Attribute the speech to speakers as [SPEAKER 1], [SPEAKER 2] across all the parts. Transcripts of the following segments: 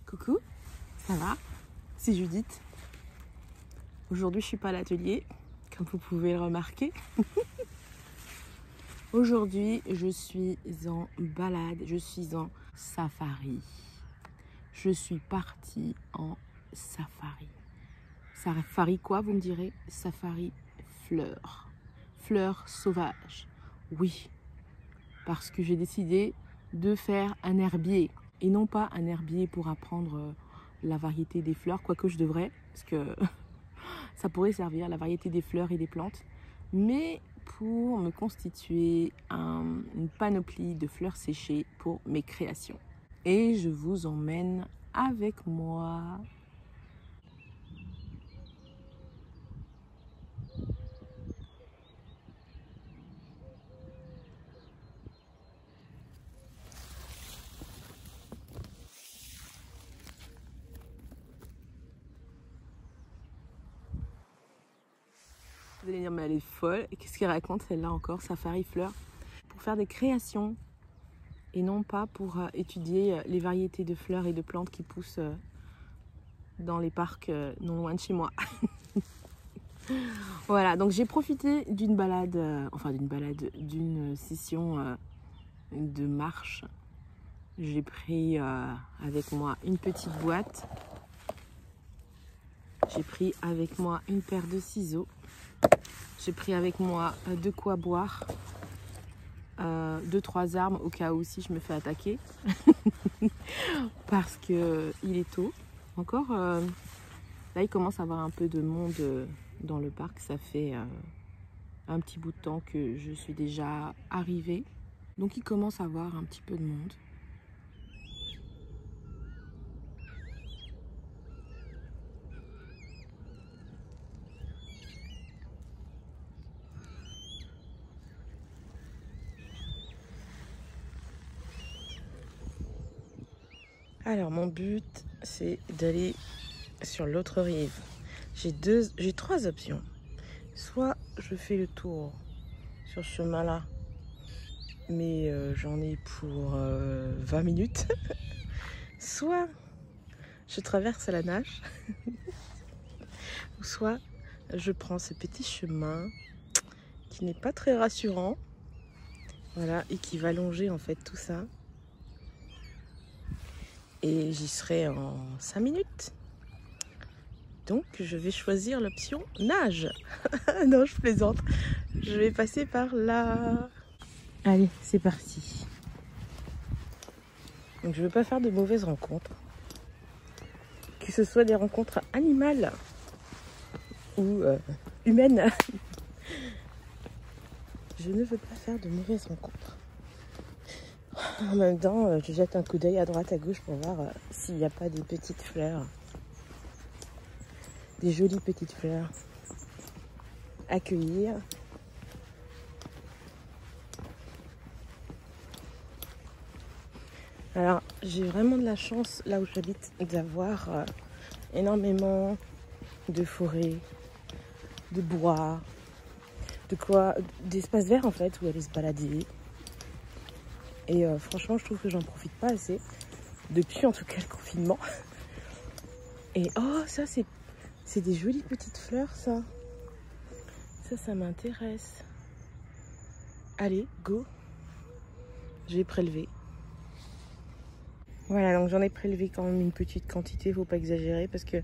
[SPEAKER 1] Coucou, ça va? C'est Judith. Aujourd'hui, je suis pas à l'atelier, comme vous pouvez le remarquer. Aujourd'hui, je suis en balade, je suis en safari. Je suis partie en safari. Safari quoi, vous me direz? Safari fleurs. Fleurs sauvages. Oui, parce que j'ai décidé de faire un herbier. Et non pas un herbier pour apprendre la variété des fleurs, quoique je devrais, parce que ça pourrait servir, la variété des fleurs et des plantes, mais pour me constituer une panoplie de fleurs séchées pour mes créations. Et je vous emmène avec moi. Vous allez dire, mais elle est folle. Et qu'est-ce qu'elle raconte celle-là encore? Safari fleurs. Pour faire des créations. Et non pas pour étudier les variétés de fleurs et de plantes qui poussent dans les parcs non loin de chez moi. Voilà, donc j'ai profité d'une balade, d'une session de marche. J'ai pris avec moi une petite boîte. J'ai pris avec moi une paire de ciseaux. J'ai pris avec moi de quoi boire. 2-3 armes au cas où si je me fais attaquer. Parce que il est tôt. Encore, là il commence à avoir un peu de monde dans le parc. Ça fait un petit bout de temps que je suis déjà arrivée. Donc il commence à avoir un petit peu de monde. Alors mon but c'est d'aller sur l'autre rive. J'ai 3 options. Soit je fais le tour sur ce chemin-là, mais j'en ai pour 20 minutes. Soit je traverse à la nage, ou soit je prends ce petit chemin qui n'est pas très rassurant, voilà, et qui va longer en fait tout ça. Et j'y serai en 5 minutes. Donc je vais choisir l'option nage. Non, je plaisante. Je vais passer par là. Allez, c'est parti. Donc je ne veux pas faire de mauvaises rencontres. Que ce soit des rencontres animales ou humaines. Je ne veux pas faire de mauvaises rencontres. En même temps, je jette un coup d'œil à droite, à gauche pour voir s'il n'y a pas des petites fleurs. Des jolies petites fleurs à cueillir. Alors, j'ai vraiment de la chance, là où j'habite, d'avoir énormément de forêts, de bois, d'espaces verts en fait, où aller se balader. Et franchement, je trouve que j'en profite pas assez, depuis en tout cas le confinement. Et oh, ça c'est des jolies petites fleurs, ça. Ça m'intéresse. Allez, go. Je vais prélever. Voilà, donc j'en ai prélevé quand même une petite quantité, faut pas exagérer, parce que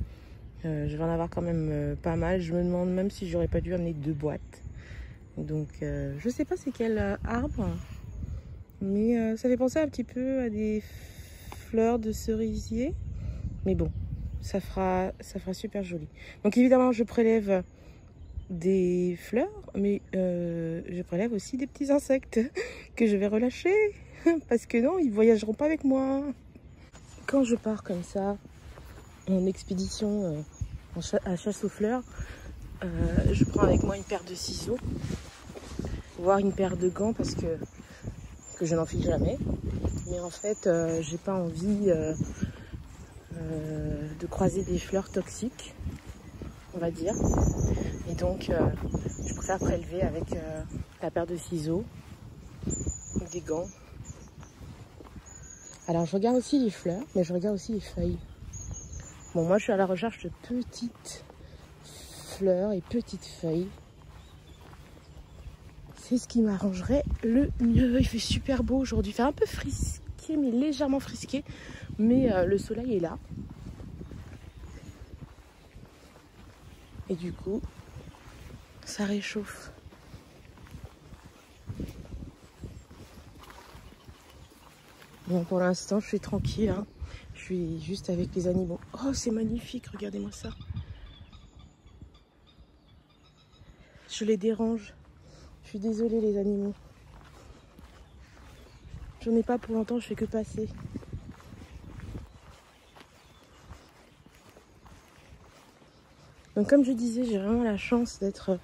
[SPEAKER 1] je vais en avoir quand même pas mal. Je me demande même si j'aurais pas dû amener 2 boîtes. Donc je sais pas c'est quel arbre, mais ça fait penser un petit peu à des fleurs de cerisier. Mais bon, ça fera super joli. Donc évidemment, je prélève des fleurs, mais je prélève aussi des petits insectes que je vais relâcher. Parce que non, ils voyageront pas avec moi. Quand je pars comme ça, en expédition à chasse aux fleurs, je prends avec moi une paire de ciseaux, voire une paire de gants, parce que je n'en file jamais. Mais en fait, j'ai pas envie de croiser des fleurs toxiques, on va dire. Et donc, je préfère prélever avec la paire de ciseaux, des gants. Alors, je regarde aussi les fleurs, mais je regarde aussi les feuilles. Bon, moi je suis à la recherche de petites fleurs et petites feuilles. C'est ce qui m'arrangerait le mieux. Il fait super beau aujourd'hui. Il fait un peu frisqué, mais légèrement frisqué. Mais le soleil est là. Et du coup, ça réchauffe. Bon, pour l'instant, je suis tranquille. Hein. Je suis juste avec les animaux. Oh, c'est magnifique. Regardez-moi ça. Je les dérange. Je suis désolée, les animaux. J'en ai pas pour longtemps, je fais que passer. Donc comme je disais, j'ai vraiment la chance d'être...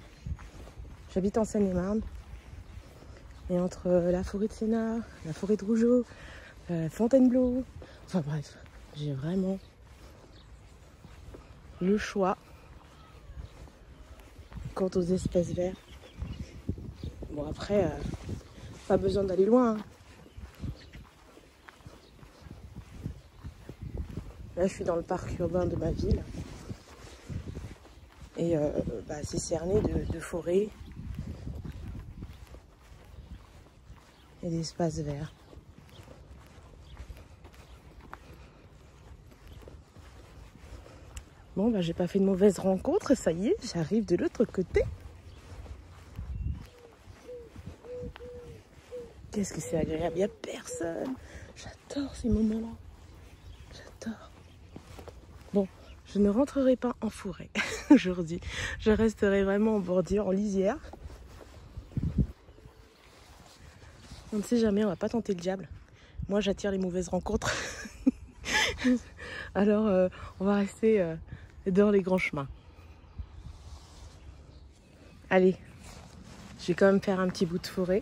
[SPEAKER 1] J'habite en Seine-et-Marne. Et entre la forêt de Sénart, la forêt de Rougeot, Fontainebleau... Enfin bref, j'ai vraiment le choix quant aux espaces verts. Bon après, pas besoin d'aller loin. Hein. Là je suis dans le parc urbain de ma ville. Et c'est cerné de forêts et d'espaces verts. Bon, j'ai pas fait de mauvaise rencontre, ça y est, j'arrive de l'autre côté. Qu'est-ce que c'est agréable, il n'y a personne. J'adore ces moments-là. J'adore. Bon, je ne rentrerai pas en forêt aujourd'hui. Je resterai vraiment en bordure, en lisière. On ne sait jamais, on va pas tenter le diable. Moi, j'attire les mauvaises rencontres. Alors, on va rester dans les grands chemins. Allez, je vais quand même faire un petit bout de forêt.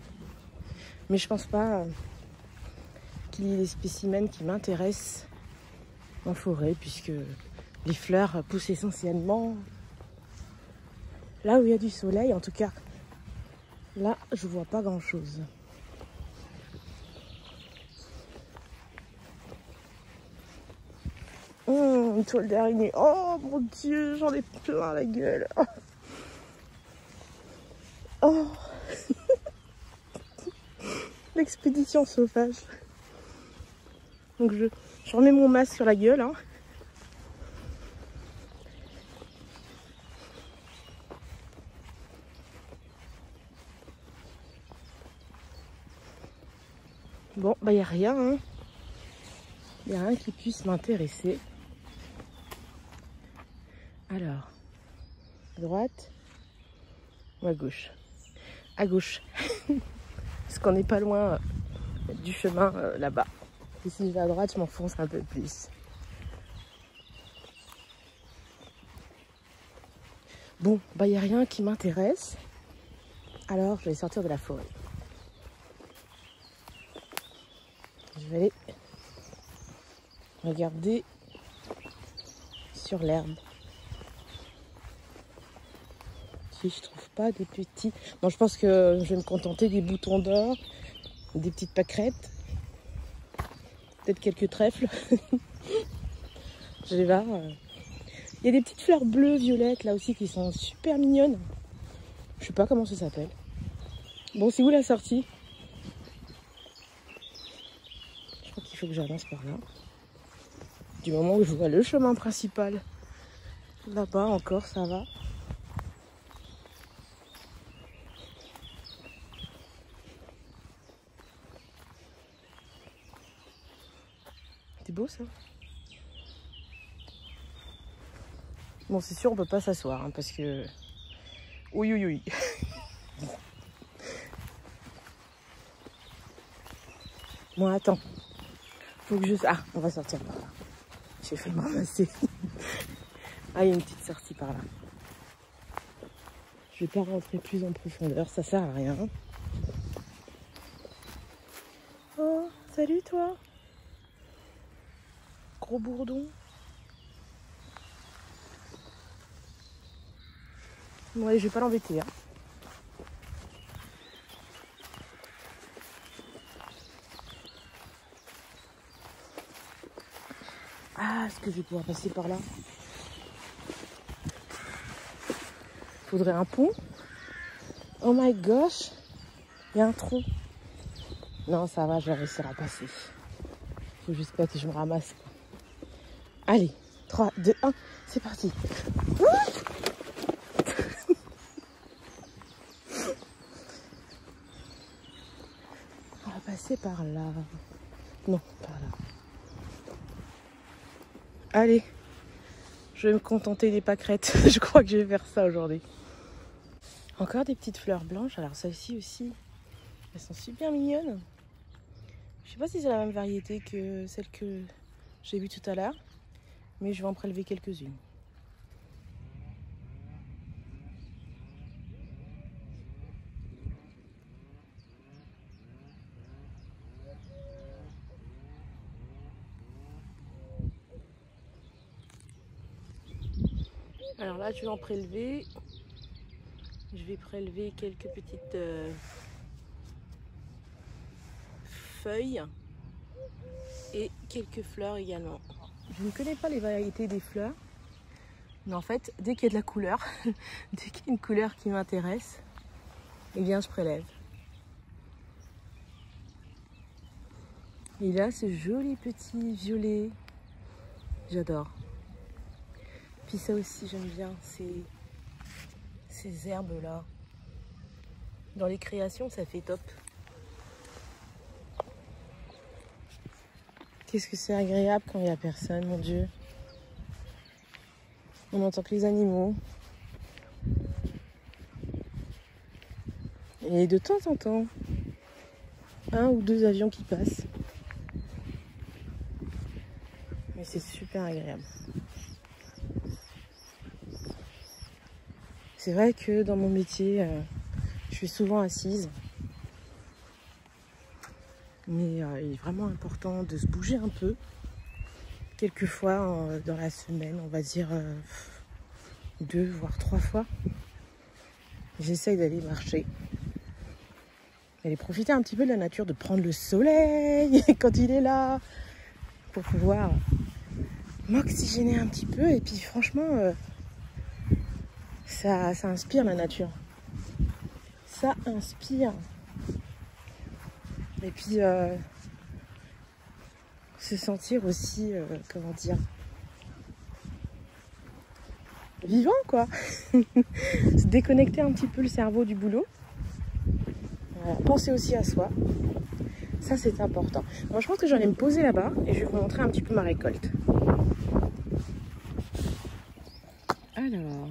[SPEAKER 1] Mais je pense pas qu'il y ait des spécimens qui m'intéressent en forêt, puisque les fleurs poussent essentiellement là où il y a du soleil. En tout cas, là, je vois pas grand-chose. Une toile d'araignée. Oh mon Dieu, j'en ai plein la gueule. Oh. L'expédition sauvage. Donc je remets mon masque sur la gueule. Hein. Bon, il n'y a rien. Hein. Il n'y a rien qui puisse m'intéresser. Alors, à droite ou à gauche? À gauche. Parce qu'on n'est pas loin du chemin là-bas. Et si je vais à droite, je m'enfonce un peu plus. Bon, il n'y a rien qui m'intéresse. Alors, je vais sortir de la forêt. Je vais aller regarder sur l'herbe. Si je trouve pas des petits... Bon, je pense que je vais me contenter des boutons d'or, des petites pâquerettes, peut-être quelques trèfles. Je vais voir. Il y a des petites fleurs bleues, violettes là aussi qui sont super mignonnes. Je sais pas comment ça s'appelle. Bon, c'est où la sortie? Je crois qu'il faut que j'avance par là. Du moment où je vois le chemin principal. Là-bas encore, ça va. C'est beau ça. Bon, c'est sûr, on peut pas s'asseoir hein, parce que... Oui, oui, oui. Bon, attends. Faut que je... Ah, on va sortir par là. J'ai fait m'amasser. Ah, il y a une petite sortie par là. Je vais pas rentrer plus en profondeur, ça sert à rien. Oh, salut toi. Gros bourdon. Bon, allez, je vais pas l'embêter. Hein. Ah, est-ce que je vais pouvoir passer par là? Faudrait un pont. Oh my gosh. Il y a un trou. Non, ça va, je vais réussir à passer. Faut juste pas que je me ramasse. Allez, 3, 2, 1, c'est parti. On va passer par là. Non, par là. Allez, je vais me contenter des pâquerettes. Je crois que je vais faire ça aujourd'hui. Encore des petites fleurs blanches. Alors celles-ci aussi, elles sont super mignonnes. Je sais pas si c'est la même variété que celle que j'ai vue tout à l'heure, mais je vais en prélever quelques-unes. Alors là, je vais en prélever. Je vais prélever quelques petites feuilles et quelques fleurs également. Je ne connais pas les variétés des fleurs, mais en fait, dès qu'il y a de la couleur, dès qu'il y a une couleur qui m'intéresse, eh bien je prélève. Et là, ce joli petit violet, j'adore. Puis ça aussi, j'aime bien ces herbes-là. Dans les créations, ça fait top. Qu'est-ce que c'est agréable quand il n'y a personne, mon Dieu. On n'entend que les animaux. Et de temps en temps, 1 ou 2 avions qui passent. Mais c'est super agréable. C'est vrai que dans mon métier, je suis souvent assise. Mais il est vraiment important de se bouger un peu. Quelquefois dans la semaine, on va dire 2 voire 3 fois. J'essaye d'aller marcher. D'aller profiter un petit peu de la nature, de prendre le soleil quand il est là. Pour pouvoir m'oxygéner un petit peu. Et puis franchement, ça inspire la nature. Ça inspire. Et puis se sentir aussi, comment dire, vivant quoi. Se déconnecter un petit peu le cerveau du boulot. Penser aussi à soi. Ça c'est important. Moi je pense que j'allais me poser là-bas et je vais vous montrer un petit peu ma récolte. Alors,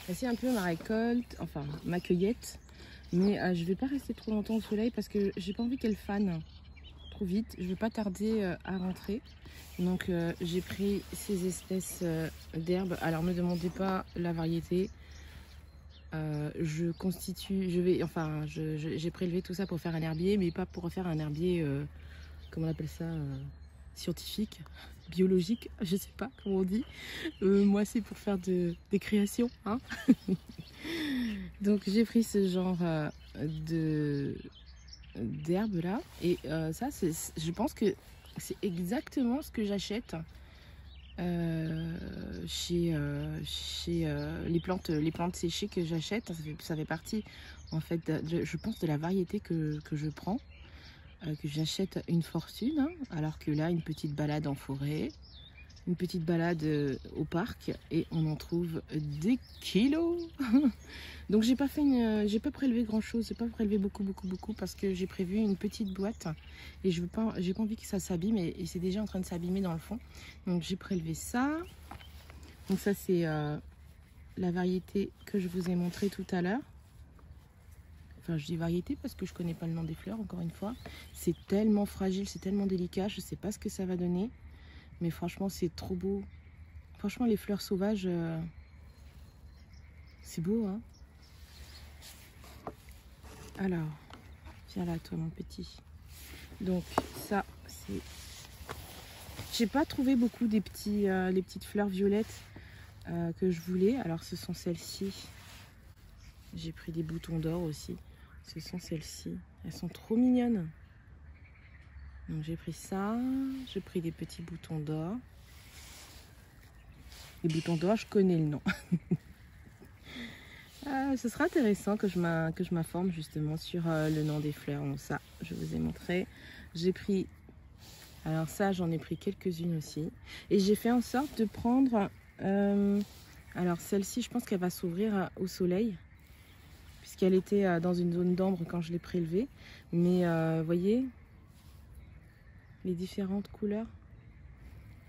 [SPEAKER 1] voici un peu ma récolte, enfin ma cueillette. Mais je vais pas rester trop longtemps au soleil parce que j'ai pas envie qu'elle fane trop vite. Je vais pas tarder à rentrer. Donc j'ai pris ces espèces d'herbes. Alors me demandez pas la variété. J'ai prélevé tout ça pour faire un herbier, mais pas pour faire un herbier, comment on appelle ça, scientifique, biologique, je sais pas comment on dit. Moi c'est pour faire des créations, hein. Donc j'ai pris ce genre d'herbe là, et ça je pense que c'est exactement ce que j'achète chez les plantes séchées que j'achète. Ça fait partie en fait je pense de la variété que je prends, que j'achète une fortune, hein, alors que là une petite balade en forêt, une petite balade au parc et on en trouve des kilos. Donc j'ai pas prélevé grand chose, j'ai pas prélevé beaucoup parce que j'ai prévu une petite boîte et j'ai pas envie que ça s'abîme, et c'est déjà en train de s'abîmer dans le fond. Donc j'ai prélevé ça. Donc ça c'est la variété que je vous ai montré tout à l'heure. Enfin je dis variété parce que je connais pas le nom des fleurs, encore une fois. C'est tellement fragile, c'est tellement délicat, je sais pas ce que ça va donner. Mais franchement, c'est trop beau. Franchement, les fleurs sauvages, c'est beau, hein. Alors, viens là, toi, mon petit. Donc, ça, c'est... J'ai pas trouvé beaucoup les petites fleurs violettes que je voulais. Alors, ce sont celles-ci. J'ai pris des boutons d'or aussi. Ce sont celles-ci. Elles sont trop mignonnes. Donc j'ai pris ça, j'ai pris des petits boutons d'or. Les boutons d'or, je connais le nom. Ce sera intéressant que je m'informe justement sur le nom des fleurs. Donc ça, je vous ai montré. J'ai pris, alors ça, j'en ai pris quelques-unes aussi. Et j'ai fait en sorte de prendre, alors celle-ci, je pense qu'elle va s'ouvrir au soleil, puisqu'elle était dans une zone d'ombre quand je l'ai prélevée. Mais vous voyez, les différentes couleurs.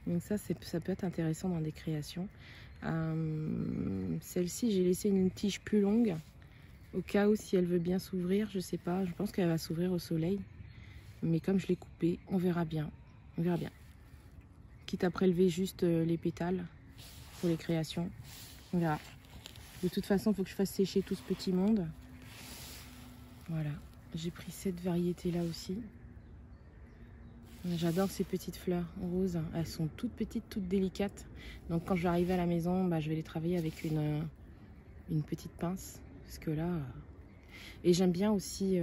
[SPEAKER 1] Donc ça peut être intéressant dans des créations. Celle-ci, j'ai laissé une tige plus longue au cas où si elle veut bien s'ouvrir, je sais pas, je pense qu'elle va s'ouvrir au soleil. Mais comme je l'ai coupée, on verra bien. On verra bien. Quitte à prélever juste les pétales pour les créations, on verra. De toute façon, il faut que je fasse sécher tout ce petit monde. Voilà, j'ai pris cette variété-là aussi. J'adore ces petites fleurs roses. Elles sont toutes petites, toutes délicates. Donc quand je vais arriver à la maison, je vais les travailler avec une petite pince. Parce que là... Et j'aime bien aussi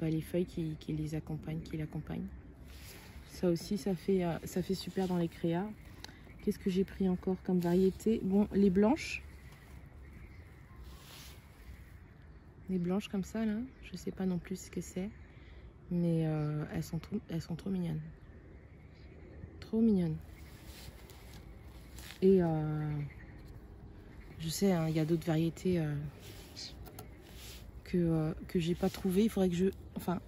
[SPEAKER 1] les feuilles qui les accompagnent, qui l'accompagnent. Ça aussi, ça fait super dans les créas. Qu'est-ce que j'ai pris encore comme variété? Bon, les blanches. Les blanches comme ça, là. Je sais pas non plus ce que c'est. Mais elles sont trop mignonnes. Trop mignonnes. Et je sais, hein, il y a d'autres variétés que j'ai pas trouvées. Il faudrait que je... Enfin,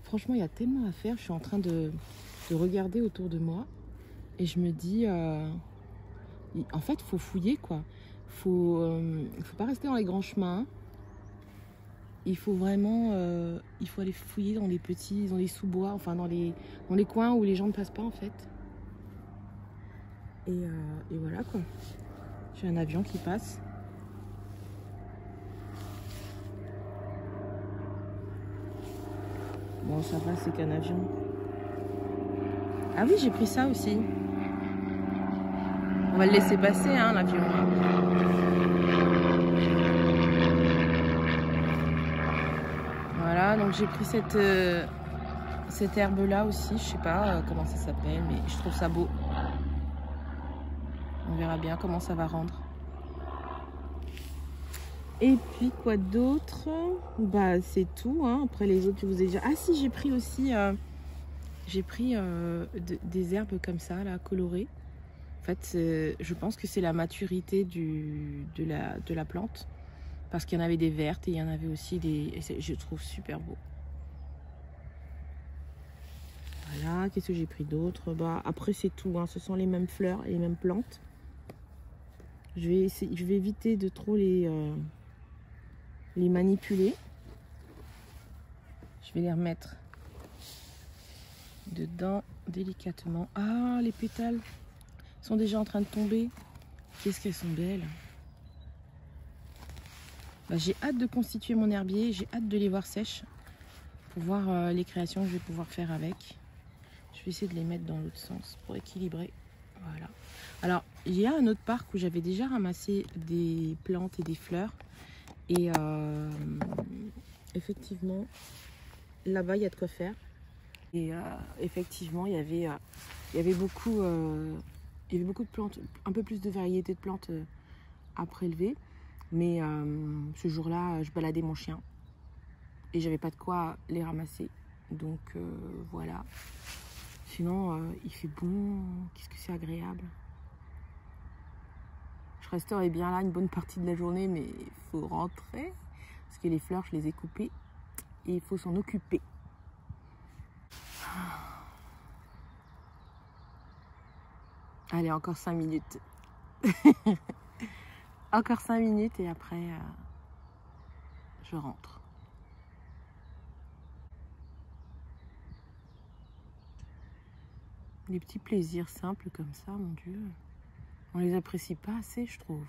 [SPEAKER 1] franchement, il y a tellement à faire. Je suis en train de regarder autour de moi. Et je me dis... en fait, il faut fouiller, quoi. Faut pas rester dans les grands chemins. Il faut vraiment, il faut aller fouiller dans les petits, dans les sous-bois, enfin dans les coins où les gens ne passent pas en fait. Et voilà quoi. J'ai un avion qui passe. Bon, ça va, c'est qu'un avion. Ah oui, j'ai pris ça aussi. On va le laisser passer, hein, l'avion. Voilà, donc j'ai pris cette herbe-là aussi. Je sais pas comment ça s'appelle, mais je trouve ça beau. On verra bien comment ça va rendre. Et puis quoi d'autre? C'est tout, hein. Après les autres, je vous ai dit. Ah si, j'ai pris aussi des herbes comme ça, là, colorées. En fait, je pense que c'est la maturité de la plante. Parce qu'il y en avait des vertes et il y en avait aussi des... Et je trouve super beau. Voilà, qu'est-ce que j'ai pris d'autre? Après, c'est tout, hein. Ce sont les mêmes fleurs et les mêmes plantes. Je vais éviter de trop les manipuler. Je vais les remettre dedans délicatement. Ah, les pétales sont déjà en train de tomber. Qu'est-ce qu'elles sont belles. J'ai hâte de constituer mon herbier. J'ai hâte de les voir sèches pour voir les créations que je vais pouvoir faire avec. Je vais essayer de les mettre dans l'autre sens pour équilibrer. Voilà. Alors, il y a un autre parc où j'avais déjà ramassé des plantes et des fleurs. Et effectivement, là-bas, il y a de quoi faire. Et effectivement, il y avait beaucoup de plantes, un peu plus de variétés de plantes à prélever. Mais ce jour-là, je baladais mon chien. Et j'avais pas de quoi les ramasser. Donc voilà. Sinon, il fait bon. Qu'est-ce que c'est agréable. Je resterai bien là une bonne partie de la journée, mais il faut rentrer. Parce que les fleurs, je les ai coupées. Et il faut s'en occuper. Allez, encore 5 minutes. Encore 5 minutes et après, je rentre. Des petits plaisirs simples comme ça, mon Dieu. On les apprécie pas assez, je trouve.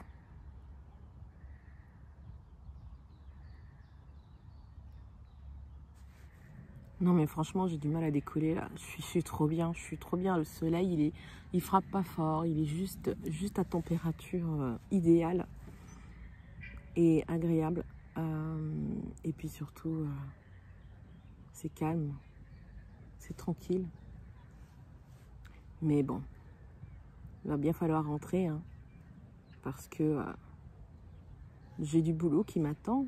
[SPEAKER 1] Non mais franchement, j'ai du mal à décoller là. Je suis trop bien, je suis trop bien. Le soleil, il frappe pas fort. Il est juste à température idéale et agréable. Et puis surtout, c'est calme. c'est tranquille. Mais bon, il va bien falloir rentrer, hein, parce que j'ai du boulot qui m'attend.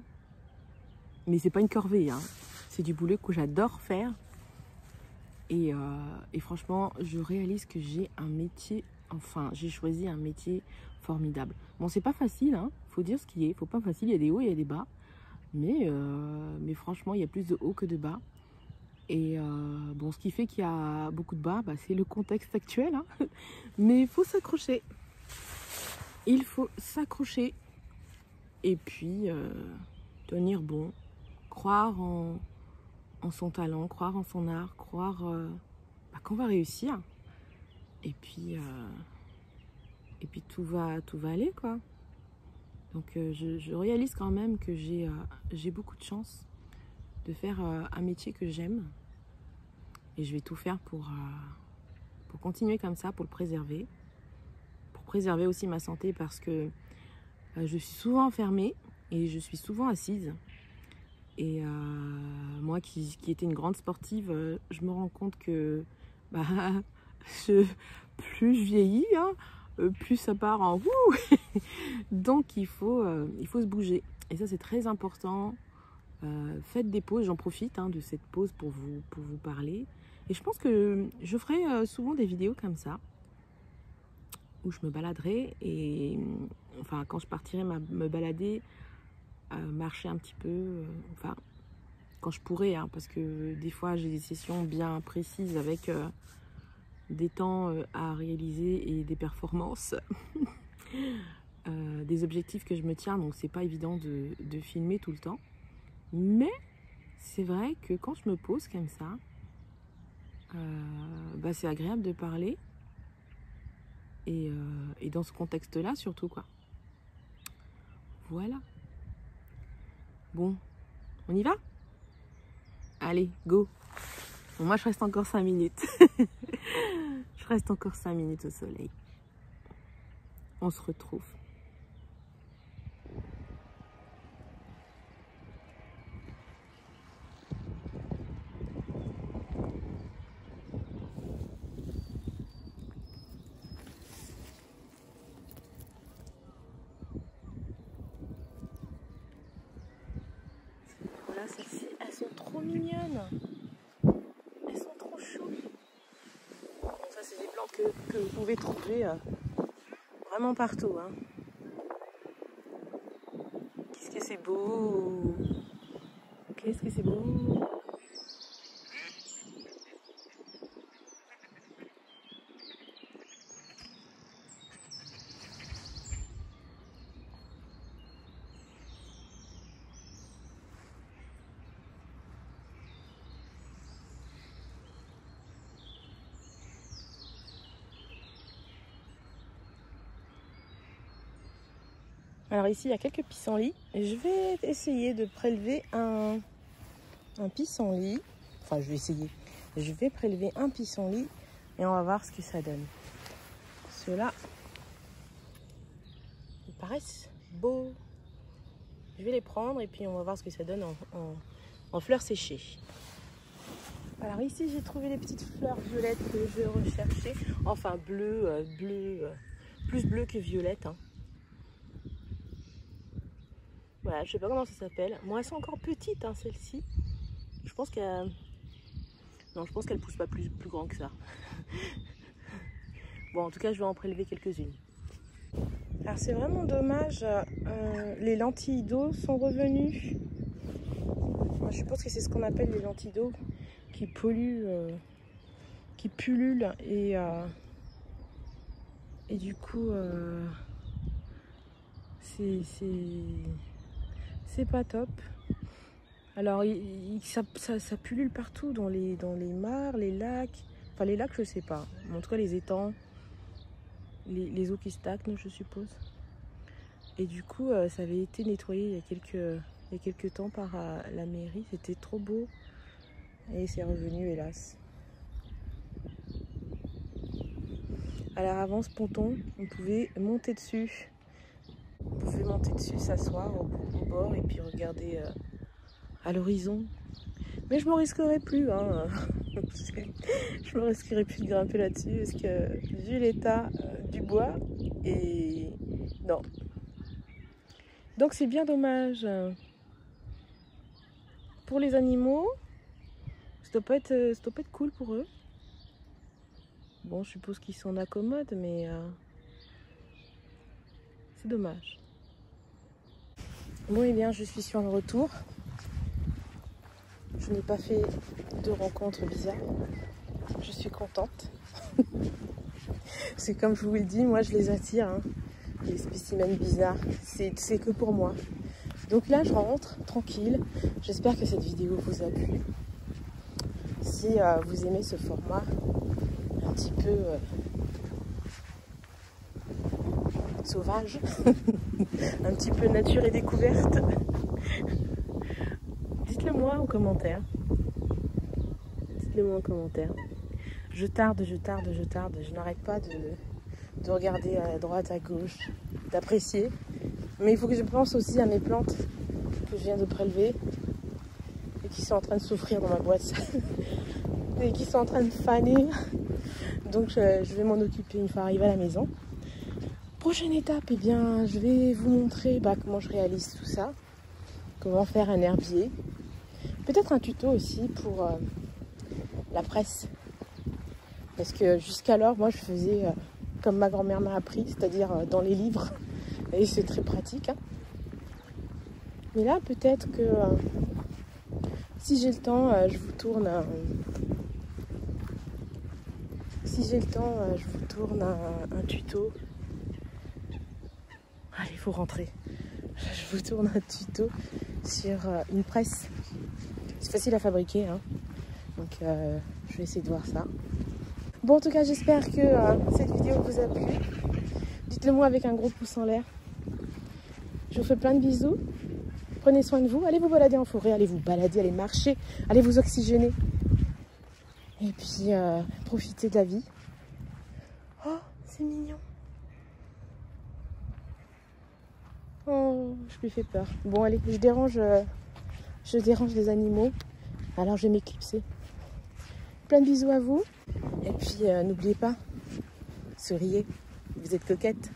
[SPEAKER 1] Mais c'est pas une corvée, hein. C'est du boulot que j'adore faire. Et franchement, je réalise que j'ai un métier, enfin, j'ai choisi un métier formidable. Bon, c'est pas facile, hein, faut dire ce qui est. Faut pas facile, il y a des hauts, il y a des bas. Mais franchement, il y a plus de hauts que de bas. Et bon, ce qui fait qu'il y a beaucoup de bas, bah, c'est le contexte actuel, hein. Mais il faut s'accrocher. Il faut s'accrocher. Et puis, tenir bon. Croire en son talent, croire en son art, croire qu'on va réussir. Et puis tout va aller, quoi. Donc je réalise quand même que j'ai beaucoup de chance de faire un métier que j'aime. Et je vais tout faire pour continuer comme ça, pour le préserver. Pour préserver aussi ma santé, parce que je suis souvent enfermée et je suis souvent assise. Et moi qui étais une grande sportive, je me rends compte que bah, plus je vieillis, hein, plus ça part en wouh. Donc il faut se bouger. Et ça, c'est très important. Faites des pauses, j'en profite, hein, de cette pause pour vous parler. Et je pense que je ferai souvent des vidéos comme ça, où je me baladerai. Et enfin, quand je partirai me balader, marcher un petit peu, enfin, quand je pourrai, hein, parce que des fois j'ai des sessions bien précises avec des temps à réaliser et des performances, des objectifs que je me tiens, donc c'est pas évident de filmer tout le temps. Mais c'est vrai que quand je me pose comme ça, bah, c'est agréable de parler, et dans ce contexte-là surtout, quoi. Voilà. Bon, on y va? Allez, go. Bon, moi, je reste encore 5 minutes. Je reste encore 5 minutes au soleil. On se retrouve. Voilà, celles-ci, elles sont trop mignonnes. Elles sont trop choues. Bon, ça, c'est des plantes que vous pouvez trouver vraiment partout, hein. Qu'est-ce que c'est beau! Qu'est-ce que c'est beau! Alors ici, il y a quelques pissenlits. Et je vais essayer de prélever un pissenlit. Enfin, je vais essayer. Je vais prélever un pissenlit et on va voir ce que ça donne. Ceux-là, ils paraissent beaux. Je vais les prendre et puis on va voir ce que ça donne en fleurs séchées. Alors ici, j'ai trouvé les petites fleurs violettes que je recherchais. Enfin, bleu, plus bleu que violette, hein. Voilà, je sais pas comment ça s'appelle. Bon, elles sont encore petites, hein, celles-ci. Je pense qu'elles... Non, je pense qu'elles poussent pas plus grand que ça. Bon, en tout cas, je vais en prélever quelques-unes. Alors, c'est vraiment dommage. Les lentilles d'eau sont revenues. Moi, je pense que c'est ce qu'on appelle les lentilles d'eau qui polluent, qui pullulent. Et du coup, c'est pas top. Alors ça pullule partout dans les mares, les lacs. Enfin les lacs je sais pas. Mais en tout cas les étangs, les eaux qui stagnent je suppose. Et du coup ça avait été nettoyé il y a quelques temps par la mairie. C'était trop beau. Et c'est revenu hélas. Alors avant ce ponton, on pouvait monter dessus. On pouvait monter dessus, s'asseoir au bord et puis regarder à l'horizon. Mais je m'en risquerai plus, hein. Je me risquerais plus de grimper là-dessus parce que vu l'état du bois et non. Donc c'est bien dommage. Pour les animaux, ça doit pas être cool pour eux. Bon, je suppose qu'ils s'en accommodent, mais c'est dommage. Bon, et bien, je suis sur le retour. Je n'ai pas fait de rencontres bizarres. Je suis contente. C'est comme je vous l'ai dit, moi je les attire, hein, les spécimens bizarres. C'est que pour moi. Donc là, je rentre tranquille. J'espère que cette vidéo vous a plu. Si vous aimez ce format un petit peu sauvage, un petit peu nature et découverte, dites-le moi en commentaire. Dites-le moi en commentaire. Je tarde. Je n'arrête pas de regarder à droite, à gauche, d'apprécier. Mais il faut que je pense aussi à mes plantes que je viens de prélever et qui sont en train de souffrir dans ma boîte et qui sont en train de faner. Donc je vais m'en occuper une fois arrivée à la maison. Prochaine étape, eh bien, je vais vous montrer comment je réalise tout ça, comment faire un herbier. Peut-être un tuto aussi pour la presse. Parce que jusqu'alors, moi, je faisais comme ma grand-mère m'a appris, c'est-à-dire dans les livres. Et c'est très pratique. Hein. Mais là, peut-être que si j'ai le temps, je vous tourne un... Si j'ai le temps, je vous tourne un tuto. Allez, il faut rentrer. Je vous tourne un tuto sur une presse. C'est facile à fabriquer. Hein. Donc, je vais essayer de voir ça. Bon, en tout cas, j'espère que cette vidéo vous a plu. Dites-le moi avec un gros pouce en l'air. Je vous fais plein de bisous. Prenez soin de vous. Allez vous balader en forêt. Allez vous balader, allez marcher. Allez vous oxygéner. Et puis, profitez de la vie. Oh, c'est mignon. Oh, je lui fais peur. Bon, allez, je dérange les animaux. Alors, je vais m'éclipser. Plein de bisous à vous. Et puis, n'oubliez pas, souriez. Vous êtes coquette.